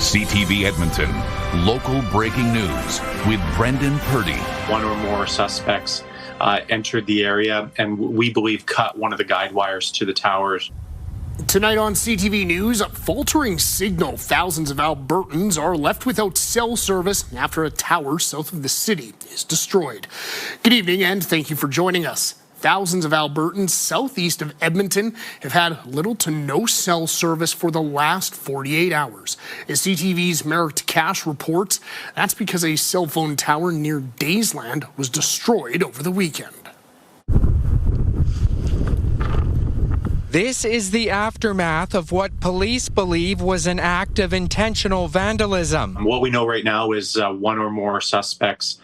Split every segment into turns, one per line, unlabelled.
CTV Edmonton, local breaking news with Brendan Purdy.
One or more suspects entered the area and we believe cut one of the guide wires to the towers.
Tonight on CTV News, a faltering signal. Thousands of Albertans are left without cell service after a tower south of the city is destroyed. Good evening and thank you for joining us. Thousands of Albertans southeast of Edmonton have had little to no cell service for the last 48 hours. As CTV's Merrick Cash reports, that's because a cell phone tower near Daysland was destroyed over the weekend.
This is the aftermath of what police believe was an act of intentional vandalism.
What we know right now is one or more suspects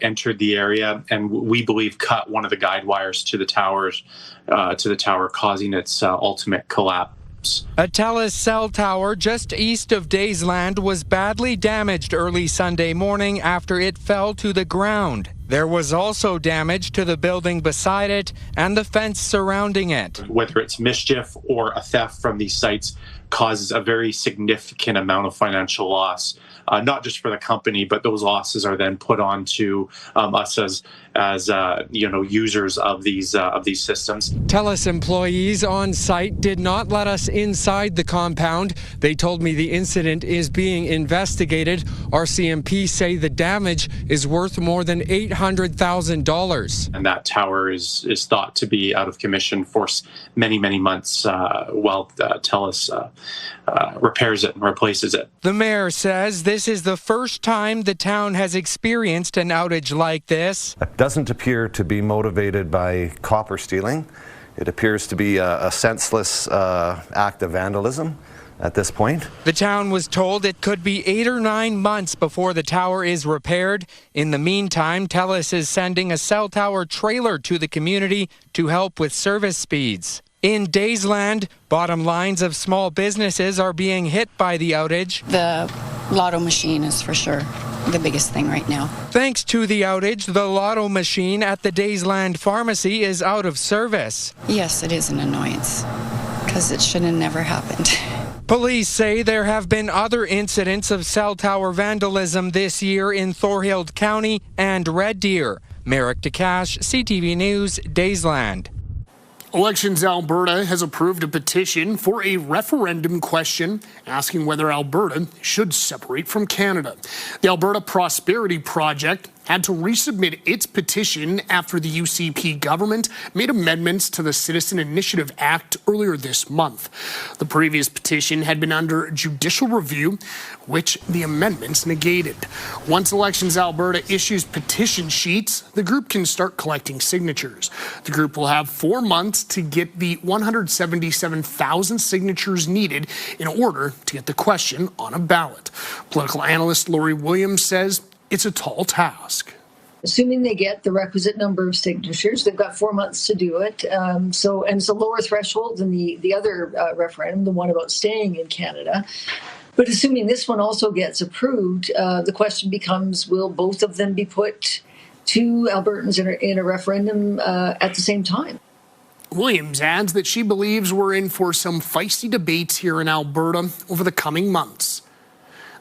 entered the area and we believe cut one of the guide wires to the tower, causing its ultimate collapse.
A TELUS cell tower just east of Daysland was badly damaged early Sunday morning after it fell to the ground. There was also damage to the building beside it and the fence surrounding it.
Whether it's mischief or a theft from these sites causes a very significant amount of financial loss, not just for the company, but those losses are then put on to us as users of these systems.
TELUS employees on site did not let us inside the compound. They told me the incident is being investigated. RCMP say the damage is worth more than $800,000.
And that tower is thought to be out of commission for many, many months while TELUS repairs it and replaces it.
The mayor says this is the first time the town has experienced an outage like this.
It doesn't appear to be motivated by copper stealing. It appears to be a senseless act of vandalism at this point.
The town was told it could be 8 or 9 months before the tower is repaired. In the meantime, TELUS is sending a cell tower trailer to the community to help with service speeds. In Daysland, bottom lines of small businesses are being hit by the outage.
The lotto machine is for sure the biggest thing right now.
Thanks to the outage, the lotto machine at the Daysland pharmacy is out of service.
Yes, it is an annoyance because it should have never happened.
Police say there have been other incidents of cell tower vandalism this year in Thorhild County and Red Deer. Merrick Cash, CTV News, Daysland.
Elections Alberta has approved a petition for a referendum question asking whether Alberta should separate from Canada. The Alberta Prosperity Project had to resubmit its petition after the UCP government made amendments to the Citizen Initiative Act earlier this month. The previous petition had been under judicial review, which the amendments negated. Once Elections Alberta issues petition sheets, the group can start collecting signatures. The group will have 4 months to get the 177,000 signatures needed in order to get the question on a ballot. Political analyst Lori Williams says it's a tall task.
Assuming they get the requisite number of signatures, they've got 4 months to do it. So it's a lower threshold than the other referendum, the one about staying in Canada. But assuming this one also gets approved, the question becomes, will both of them be put to Albertans in a referendum at the same time?
Williams adds that she believes we're in for some feisty debates here in Alberta over the coming months.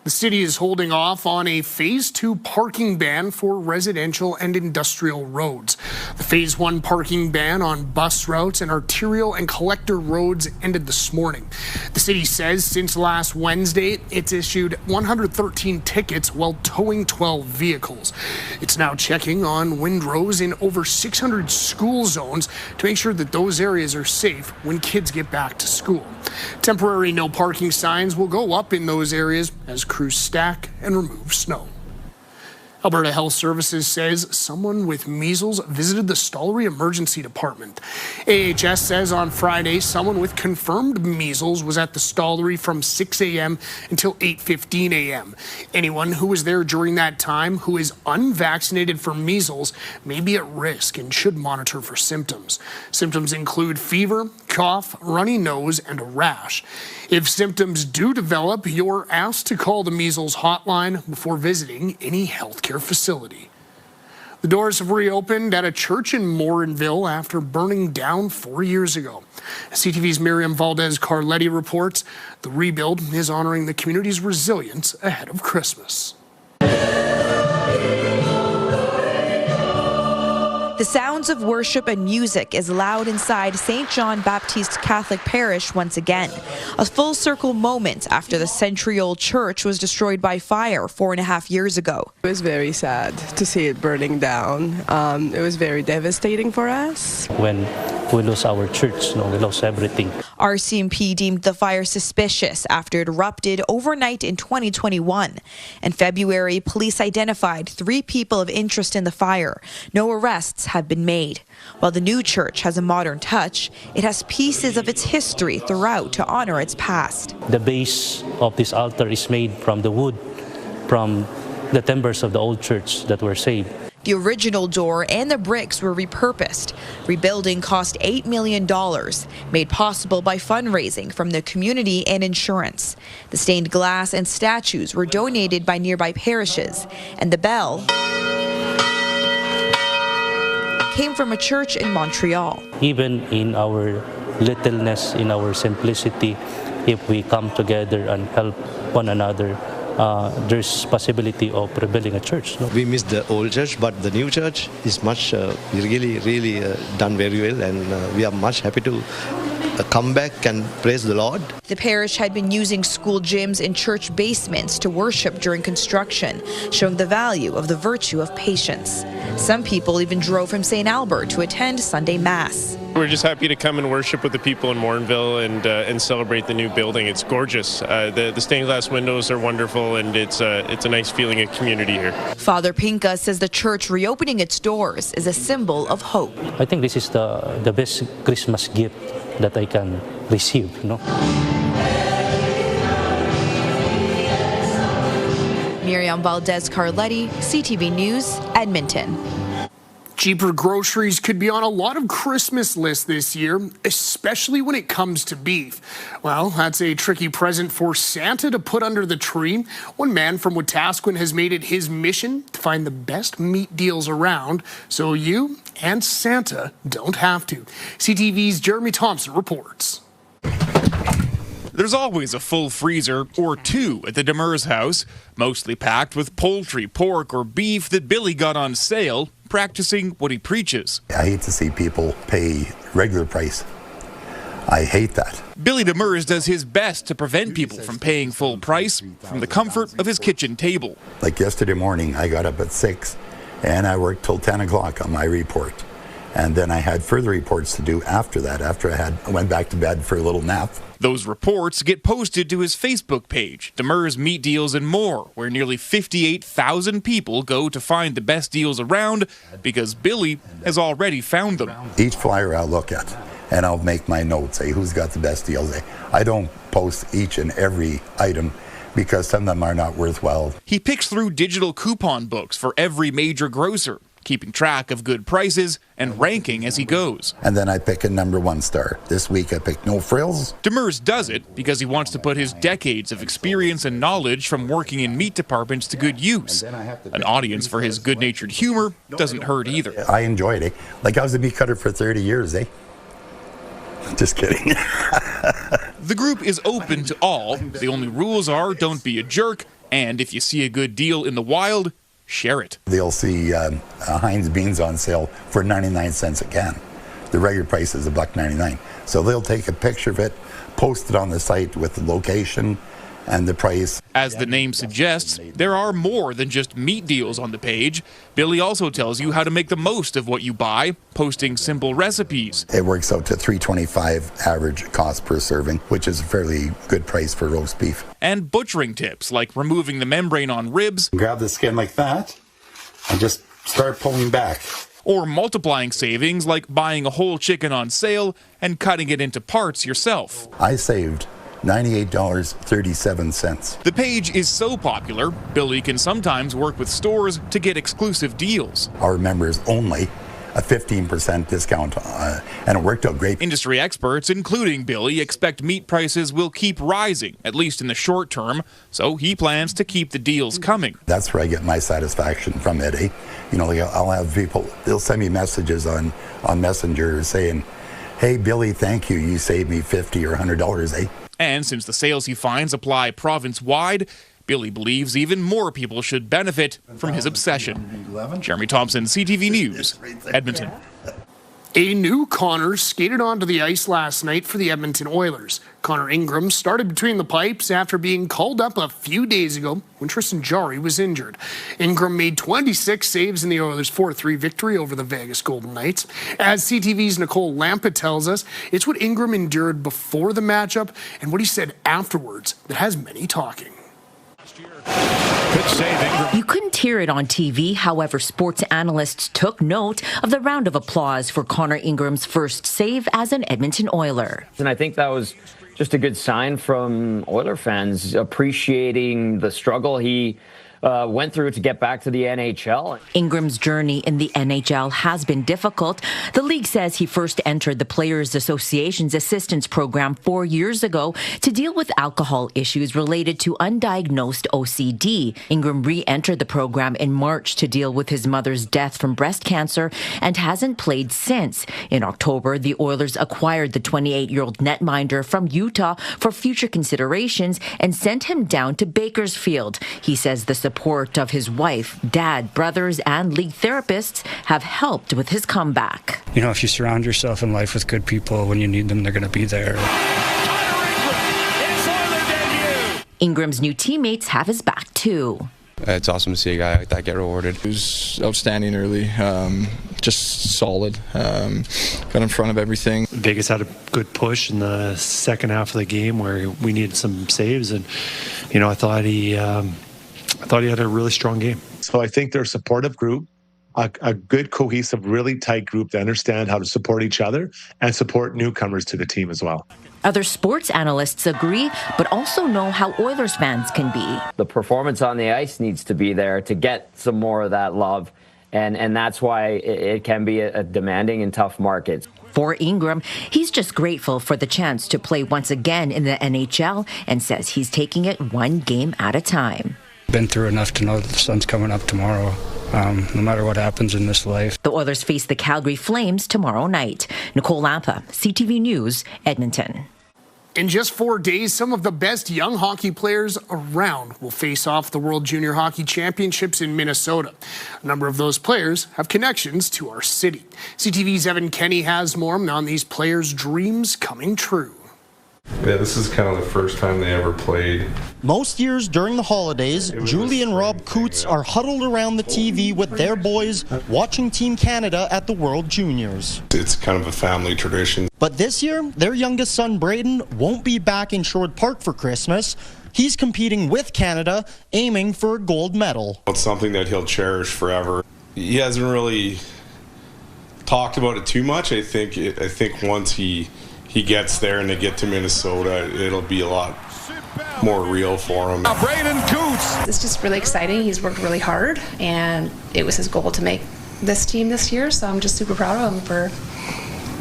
The city is holding off on a Phase 2 parking ban for residential and industrial roads. The Phase 1 parking ban on bus routes and arterial and collector roads ended this morning. The city says since last Wednesday, it's issued 113 tickets while towing 12 vehicles. It's now checking on windrows in over 600 school zones to make sure that those areas are safe when kids get back to school. Temporary no parking signs will go up in those areas as crews stack and remove snow. Alberta Health Services says someone with measles visited the Stollery Emergency Department. AHS says on Friday someone with confirmed measles was at the Stollery from 6 a.m. until 8:15 a.m. Anyone who was there during that time who is unvaccinated for measles may be at risk and should monitor for symptoms. Symptoms include fever, cough, runny nose, and a rash. If symptoms do develop, you're asked to call the measles hotline before visiting any healthcare facility. The doors have reopened at a church in Morinville after burning down 4 years ago. CTV's Miriam Valdez-Carletti reports the rebuild is honoring the community's resilience ahead of Christmas.
The sounds of worship and music is loud inside St. John Baptist Catholic Parish once again. A full circle moment after the century-old church was destroyed by fire 4.5 years ago.
It was very sad to see it burning down. It was very devastating for us.
When we lose our church, we lost everything.
RCMP deemed the fire suspicious after it erupted overnight in 2021. In February, police identified 3 people of interest in the fire. No arrests have been made. While the new church has a modern touch, it has pieces of its history throughout to honor its past.
The base of this altar is made from the wood, from the timbers of the old church that were saved.
The original door and the bricks were repurposed. Rebuilding cost $8 million, made possible by fundraising from the community and insurance. The stained glass and statues were donated by nearby parishes, and the bell came from a church in Montreal.
Even in our littleness, in our simplicity, if we come together and help one another, there's possibility of rebuilding a church.
We miss the old church, but the new church is much, really done very well, and we are much happy to come back and praise the Lord.
The parish had been using school gyms and church basements to worship during construction, showing the value of the virtue of patience. Some people even drove from St. Albert to attend Sunday Mass.
We're just happy to come and worship with the people in Morinville and celebrate the new building. It's gorgeous. The stained glass windows are wonderful, and it's a nice feeling of community here.
Father Pinka says the church reopening its doors is a symbol of hope.
I think this is the best Christmas gift that I can receive.
Miriam Valdez-Carletti, CTV News, Edmonton.
Cheaper groceries could be on a lot of Christmas lists this year, especially when it comes to beef. Well, that's a tricky present for Santa to put under the tree. One man from Wetaskiwin has made it his mission to find the best meat deals around so you and Santa don't have to. CTV's Jeremy Thompson reports.
There's always a full freezer or 2 at the Demers house, mostly packed with poultry, pork, or beef that Billy got on sale, practicing what he preaches.
I hate to see people pay regular price. I hate that.
Billy Demers does his best to prevent people from paying full price from the comfort of his kitchen table.
Like yesterday morning, I got up at 6 and I worked till 10 o'clock on my report. And then I had further reports to do after that, I went back to bed for a little nap.
Those reports get posted to his Facebook page, Demers Meat Deals and More, where nearly 58,000 people go to find the best deals around because Billy has already found them.
Each flyer I'll look at, and I'll make my notes, say who's got the best deals. I don't post each and every item because some of them are not worthwhile.
He picks through digital coupon books for every major grocer, keeping track of good prices and ranking as he goes.
And then I pick a #1 star. This week I picked No Frills.
Demers does it because he wants to put his decades of experience and knowledge from working in meat departments to good use. An audience for his good-natured humor doesn't hurt either.
I enjoyed it. Like I was a meat cutter for 30 years, Just kidding.
The group is open to all. The only rules are don't be a jerk, and if you see a good deal in the wild, share it.
They'll see Heinz beans on sale for 99 cents a can. The regular price is $1.99. So they'll take a picture of it, post it on the site with the location and the price.
As the name suggests, there are more than just meat deals on the page. Billy also tells you how to make the most of what you buy, posting simple recipes.
It works out to $3.25 average cost per serving, which is a fairly good price for roast beef.
And butchering tips, like removing the membrane on ribs.
Grab the skin like that and just start pulling back.
Or multiplying savings, like buying a whole chicken on sale and cutting it into parts yourself.
I saved $98.37.
The page is so popular, Billy can sometimes work with stores to get exclusive deals.
Our members only a 15% discount, and it worked out great.
Industry experts, including Billy, expect meat prices will keep rising, at least in the short term, so he plans to keep the deals coming.
That's where I get my satisfaction from it, eh? You know, like I'll have people, they'll send me messages on Messenger saying, hey, Billy, thank you, you saved me $50 or $100, eh?
And since the sales he finds apply province-wide, Billy believes even more people should benefit from his obsession. Jeremy Thompson, CTV News, Edmonton.
A new Connor skated onto the ice last night for the Edmonton Oilers. Connor Ingram started between the pipes after being called up a few days ago when Tristan Jarry was injured. Ingram made 26 saves in the Oilers' 4-3 victory over the Vegas Golden Knights. As CTV's Nicole Lampa tells us, it's what Ingram endured before the matchup and what he said afterwards that has many talking.
You couldn't hear it on TV. However, sports analysts took note of the round of applause for Connor Ingram's first save as an Edmonton Oiler.
And I think that was just a good sign from Oiler fans appreciating the struggle he went through to get back to the NHL.
Ingram's journey in the NHL has been difficult. The league says he first entered the Players Association's assistance program 4 years ago to deal with alcohol issues related to undiagnosed OCD. Ingram re-entered the program in March to deal with his mother's death from breast cancer and hasn't played since. In October, the Oilers acquired the 28-year-old netminder from Utah for future considerations and sent him down to Bakersfield. He says the support of his wife, dad, brothers, and league therapists have helped with his comeback.
You know, if you surround yourself in life with good people, when you need them, they're going to be there.
Ingram's new teammates have his back, too.
It's awesome to see a guy like that get rewarded. He was outstanding early, just solid, got in front of everything.
Vegas had a good push in the second half of the game where we needed some saves, and, you know, I thought he had a really strong game.
So I think they're a supportive group, a good, cohesive, really tight group that understand how to support each other and support newcomers to the team as well.
Other sports analysts agree, but also know how Oilers fans can be.
The performance on the ice needs to be there to get some more of that love, and that's why it can be a demanding and tough market.
For Ingram, he's just grateful for the chance to play once again in the NHL and says he's taking it one game at a time.
Been through enough to know that the sun's coming up tomorrow, no matter what happens in this life.
The Oilers face the Calgary Flames tomorrow night. Nicole Lampa, CTV News, Edmonton.
In just 4 days, some of the best young hockey players around will face off the World Junior Hockey Championships in Minnesota. A number of those players have connections to our city. CTV's Evan Kenny has more on these players' dreams coming true.
Yeah, this is kind of the first time they ever played.
Most years during the holidays, Julie and Rob Coots are huddled around the TV with their boys watching Team Canada at the World Juniors.
It's kind of a family tradition.
But this year, their youngest son, Braden, won't be back in Sherwood Park for Christmas. He's competing with Canada, aiming for a gold medal.
It's something that he'll cherish forever. He hasn't really talked about it too much. I think once he gets there and they get to Minnesota, it'll be a lot more real for him.
Braden Coots. It's just really exciting. He's worked really hard, and it was his goal to make this team this year, so I'm just super proud of him for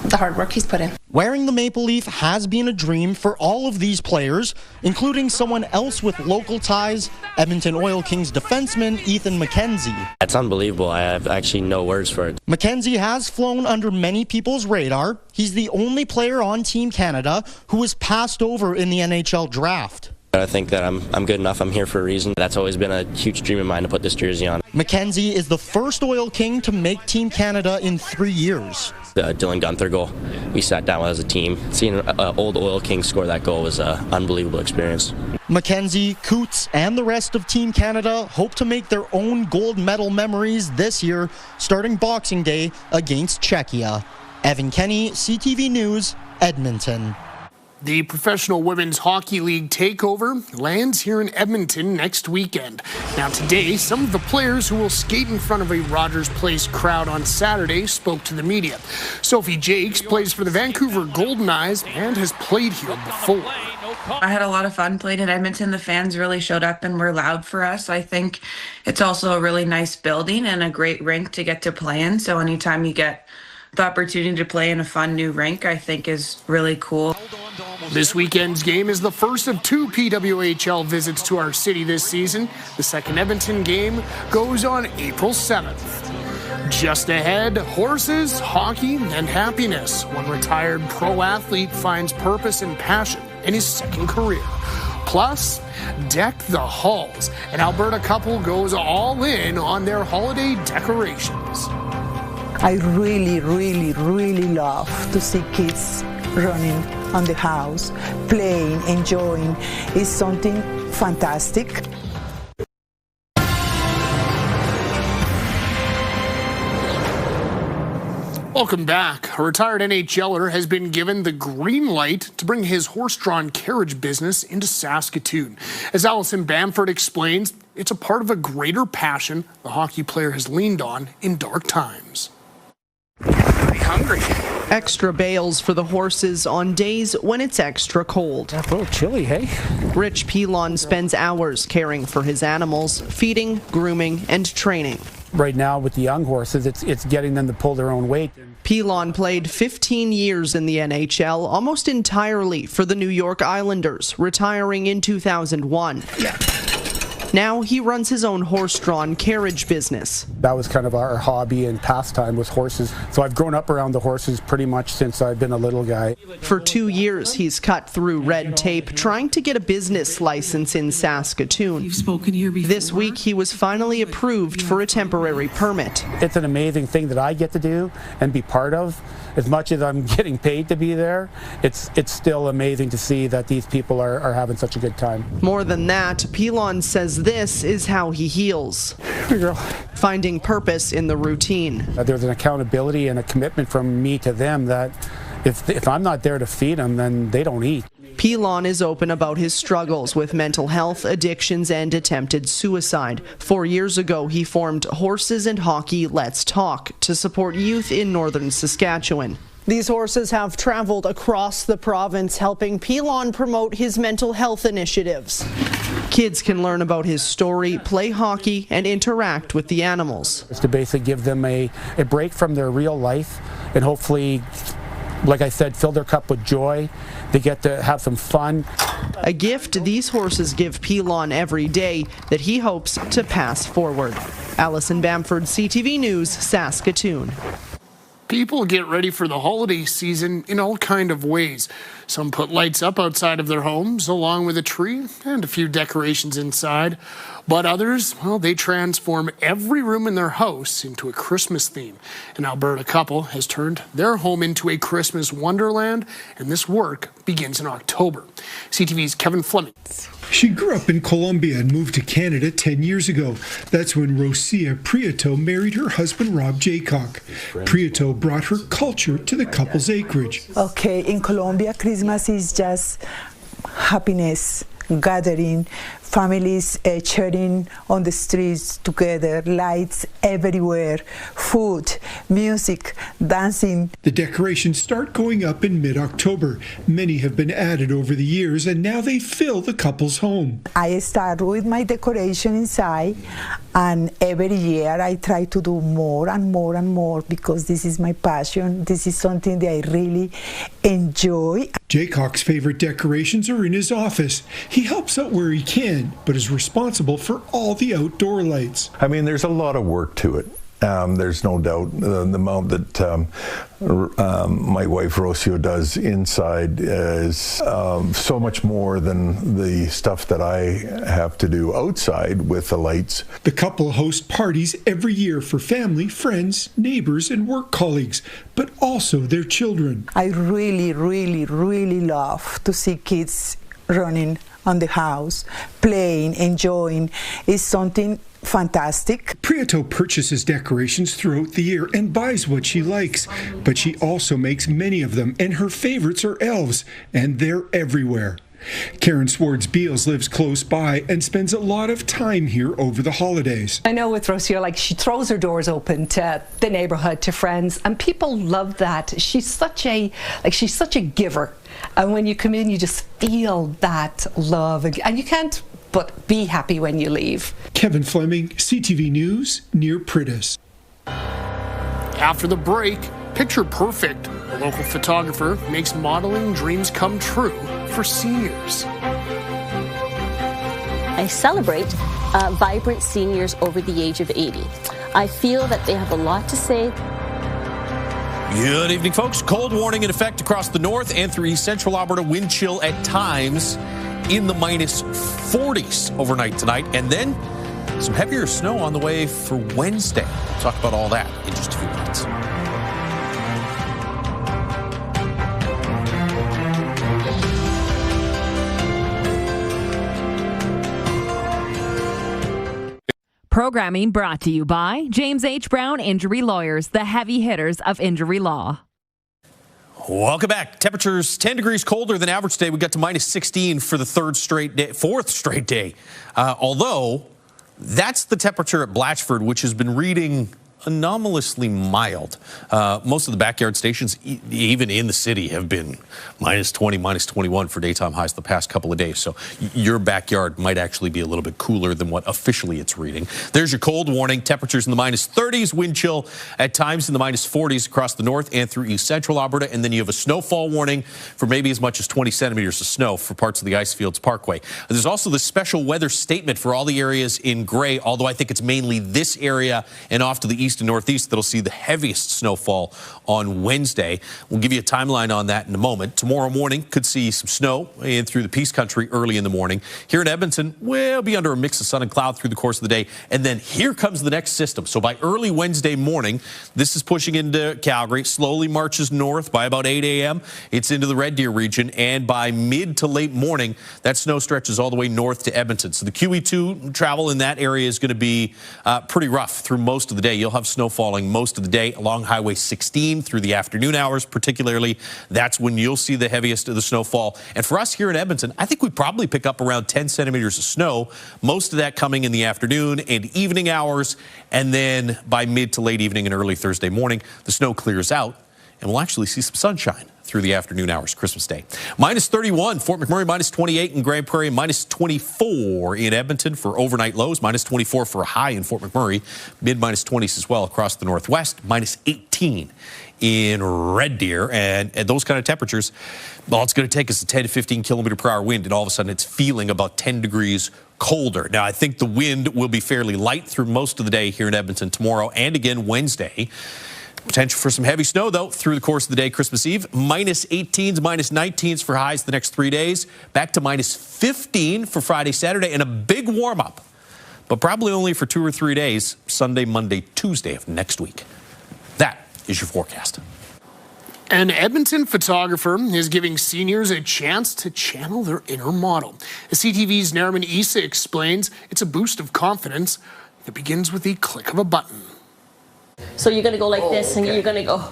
the hard work he's put in.
Wearing the maple leaf has been a dream for all of these players, including someone else with local ties, Edmonton Oil Kings defenseman Ethan McKenzie.
It's unbelievable. I have actually no words for it.
McKenzie has flown under many people's radar. He's the only player on Team Canada who was passed over in the NHL draft.
I think that I'm good enough. I'm here for a reason. That's always been a huge dream of mine to put this jersey on.
McKenzie is the first Oil King to make Team Canada in 3 years.
The Dylan Gunther goal, we sat down as a team. Seeing an old Oil King score that goal was an unbelievable experience.
McKenzie, Coots, and the rest of Team Canada hope to make their own gold medal memories this year, starting Boxing Day against Czechia. Evan Kenny, CTV News, Edmonton.
The Professional Women's Hockey League takeover lands here in Edmonton next weekend. Now today, some of the players who will skate in front of a Rogers Place crowd on Saturday spoke to the media. Sophie Jakes plays for the Vancouver Golden Eyes and has played here before.
I had a lot of fun playing in Edmonton. The fans really showed up and were loud for us. I think it's also a really nice building and a great rink to get to play in. So anytime you get the opportunity to play in a fun new rink, I think is really cool.
This weekend's game is the first of 2 PWHL visits to our city this season. The second Edmonton game goes on April 7th. Just ahead, horses, hockey, and happiness. One retired pro athlete finds purpose and passion in his second career. Plus, deck the halls. An Alberta couple goes all in on their holiday decorations.
I really, really, really love to see kids running on the house, playing, enjoying. It's something fantastic.
Welcome back. A retired NHLer has been given the green light to bring his horse-drawn carriage business into Saskatoon. As Alison Bamford explains, it's a part of a greater passion the hockey player has leaned on in dark times.
Pretty hungry.
Extra bales for the horses on days when it's extra cold.
A little chilly, hey?
Rich Pilon spends hours caring for his animals, feeding, grooming, and training.
Right now with the young horses, it's getting them to pull their own weight.
Pilon played 15 years in the NHL, almost entirely for the New York Islanders, retiring in 2001. Now he runs his own horse-drawn carriage business.
That was kind of our hobby and pastime was horses. So I've grown up around the horses pretty much since I've been a little guy.
For 2 years, he's cut through red tape trying to get a business license in Saskatoon.
You've spoken here before.
This week, he was finally approved for a temporary permit.
It's an amazing thing that I get to do and be part of. As much as I'm getting paid to be there, it's still amazing to see that these people are having such a good time.
More than that, Pilon says this is how he heals. Finding purpose in the routine.
There's an accountability and a commitment from me to them that if I'm not there to feed them, then they don't eat.
Pilon is open about his struggles with mental health, addictions, and attempted suicide. 4 years ago, he formed Horses and Hockey Let's Talk to support youth in northern Saskatchewan. These horses have traveled across the province, helping Pilon promote his mental health initiatives. Kids can learn about his story, play hockey, and interact with the animals.
It's to basically give them a break from their real life and hopefully, like I said, fill their cup with joy. They get to have some fun.
A gift these horses give Pilon every day that he hopes to pass forward. Alison Bamford, CTV News, Saskatoon.
People get ready for the holiday season in all kind of ways. Some put lights up outside of their homes, along with a tree and a few decorations inside. But others, well, they transform every room in their house into a Christmas theme. An Alberta couple has turned their home into a Christmas wonderland, and this work begins in October. CTV's Kevin Fleming.
She grew up in Colombia and moved to Canada 10 years ago. That's when Rosia Prieto married her husband, Rob Jaycock. Prieto brought her culture to the couple's acreage.
Okay, in Colombia, Christmas is just happiness, gathering, families cheering on the streets together, lights everywhere, food, music, dancing.
The decorations start going up in mid-October. Many have been added over the years, and now they fill the couple's home.
I start with my decoration inside, and every year I try to do more and more and more because this is my passion. This is something that I really enjoy.
Jaycock's favorite decorations are in his office. He helps out where he can, but is responsible for all the outdoor lights.
I mean, there's a lot of work to it. There's no doubt the amount that my wife Rocio does inside is so much more than the stuff that I have to do outside with the lights.
The couple host parties every year for family, friends, neighbors, and work colleagues, but also their children.
I really, really, really love to see kids running on the house, playing, enjoying. It's something fantastic.
Prieto purchases decorations throughout the year and buys what she likes, but she also makes many of them, and her favorites are elves, and they're everywhere. Karen Swartz-Beals lives close by and spends a lot of time here over the holidays.
I know with Rocio, like, she throws her doors open to the neighborhood, to friends, and people love that. She's such a giver. And when you come in, you just feel that love, and you can't but be happy when you leave.
Kevin Fleming, CTV News, near Pritis.
After the break, Picture Perfect. A local photographer makes modeling dreams come true for seniors.
I celebrate vibrant seniors over the age of 80. I feel that they have a lot to say.
Good evening, folks. Cold warning in effect across the north and through east central Alberta. Wind chill at times in the minus 40s overnight tonight. And then some heavier snow on the way for Wednesday. We'll talk about all that in just a few minutes.
Programming brought to you by James H. Brown Injury Lawyers, the heavy hitters of injury law.
Welcome back. Temperatures 10 degrees colder than average today. We got to minus 16 for the fourth straight day. Although that's the temperature at Blatchford, which has been reading anomalously mild. Most of the backyard stations, even in the city, have been minus 20, minus 21 for daytime highs the past couple of days. So your backyard might actually be a little bit cooler than what officially it's reading. There's your cold warning. Temperatures in the minus 30s, wind chill at times in the minus 40s across the north and through east central Alberta. And then you have a snowfall warning for maybe as much as 20 centimeters of snow for parts of the Icefields Parkway. There's also this special weather statement for all the areas in gray, although I think it's mainly this area and off to the east and northeast that'll see the heaviest snowfall on Wednesday. We'll give you a timeline on that in a moment. Tomorrow morning could see some snow in through the Peace Country early in the morning. Here in Edmonton, we'll be under a mix of sun and cloud through the course of the day. And then here comes the next system. So by early Wednesday morning, this is pushing into Calgary, slowly marches north by about 8 a.m. It's into the Red Deer region. And by mid to late morning, that snow stretches all the way north to Edmonton. So the QE2 travel in that area is going to be pretty rough through most of the day. You'll have snow falling most of the day along Highway 16 through the afternoon hours, particularly. That's when you'll see the heaviest of the snowfall. And for us here in Edmonton, I think we probably pick up around 10 centimeters of snow, most of that coming in the afternoon and evening hours. And then by mid to late evening and early Thursday morning, the snow clears out and we'll actually see some sunshine through the afternoon hours Christmas Day. Minus 31, Fort McMurray, minus 28 in Grand Prairie, minus 24 in Edmonton for overnight lows, minus 24 for a high in Fort McMurray, mid minus 20s as well across the northwest, minus 18 in Red Deer. And at those kind of temperatures, well, it's going to take us a 10 to 15 kilometer per hour wind, and all of a sudden it's feeling about 10 degrees colder. Now, I think the wind will be fairly light through most of the day here in Edmonton tomorrow and again Wednesday. Potential for some heavy snow, though, through the course of the day, Christmas Eve. Minus 18s, minus 19s for highs the next 3 days. Back to minus 15 for Friday, Saturday, and a big warm-up. But probably only for 2 or 3 days, Sunday, Monday, Tuesday of next week. That is your forecast.
An Edmonton photographer is giving seniors a chance to channel their inner model. As CTV's Nariman Issa explains, it's a boost of confidence that begins with the click of a button.
So you're going to go like this, and you're going to go,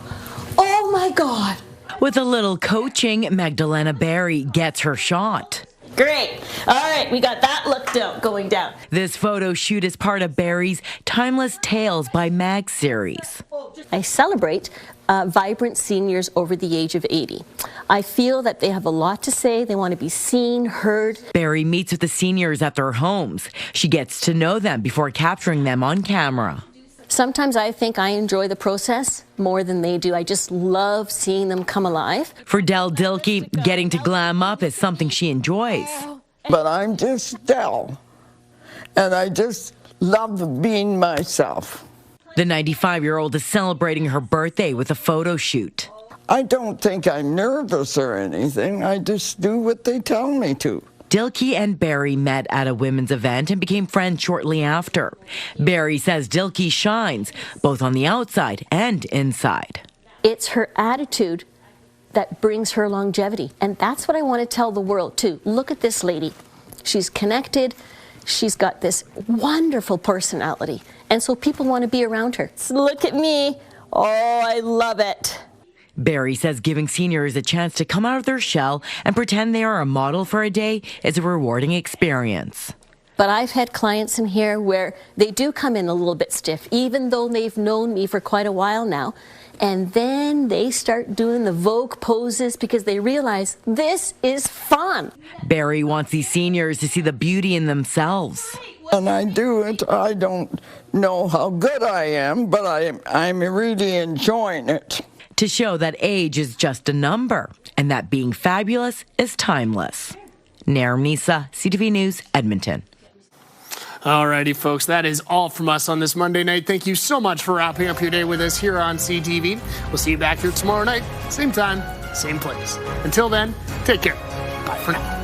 oh my God.
With a little coaching, Magdalena Barry gets her shot.
Great. All right, we got that look going down.
This photo shoot is part of Barry's Timeless Tales by Mag series.
I celebrate vibrant seniors over the age of 80. I feel that they have a lot to say. They want to be seen, heard.
Barry meets with the seniors at their homes. She gets to know them before capturing them on camera.
Sometimes I think I enjoy the process more than they do. I just love seeing them come alive.
For Del Dilkey, getting to glam up is something she enjoys.
But I'm just Del, and I just love being myself.
The 95-year-old is celebrating her birthday with a photo shoot.
I don't think I'm nervous or anything. I just do what they tell me to.
Dilkey and Barry met at a women's event and became friends shortly after. Barry says Dilkey shines, both on the outside and inside.
It's her attitude that brings her longevity. And that's what I want to tell the world, too. Look at this lady. She's connected. She's got this wonderful personality. And so people want to be around her. So look at me. Oh, I love it.
Barry says giving seniors a chance to come out of their shell and pretend they are a model for a day is a rewarding experience.
But I've had clients in here where they do come in a little bit stiff, even though they've known me for quite a while now. And then they start doing the Vogue poses because they realize this is fun.
Barry wants these seniors to see the beauty in themselves.
When I do it, I don't know how good I am, but I'm really enjoying it.
To show that age is just a number and that being fabulous is timeless. Nair Misa, CTV News, Edmonton.
Alrighty, folks, that is all from us on this Monday night. Thank you so much for wrapping up your day with us here on CTV. We'll see you back here tomorrow night, same time, same place. Until then, take care. Bye for now.